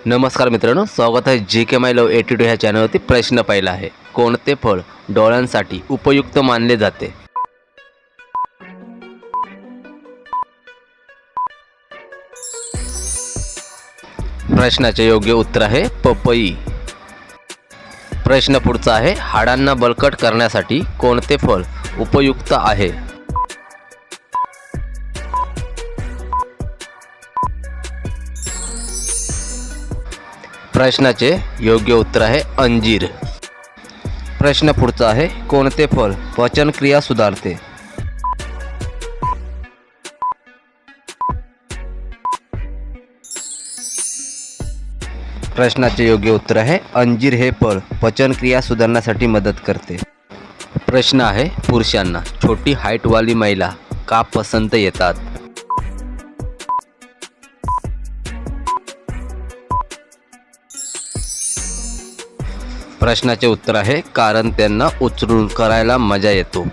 नमस्कार मित्रांनो, स्वागत आहे JK माय लव 82 ह्या चॅनलवरती। प्रश्न पहिला आहे, कोणते फळ डोळ्यांसाठी उपयुक्त मानले जाते? प्रश्नाचे योग्य उत्तर आहे पपई। प्रश्न पुढचा आहे, हाडांना बळकट करण्यासाठी कोणते फळ उपयुक्त आहे? प्रश्नाचे योग्य उत्तर आहे अंजीर। प्रश्न पुढचा आहे, कोणते फळ पचनक्रिया सुधारते? प्रश्नाचे योग्य उत्तर आहे अंजीर हे फळ पचनक्रिया सुधारण्यासाठी मदत करते। प्रश्न आहे, पुरुषांना छोटी हाईटवाली महिला का पसंत येतात? प्रश्नाचे उत्तर आहे कारण त्यांना उचलून करायला मजा येतो।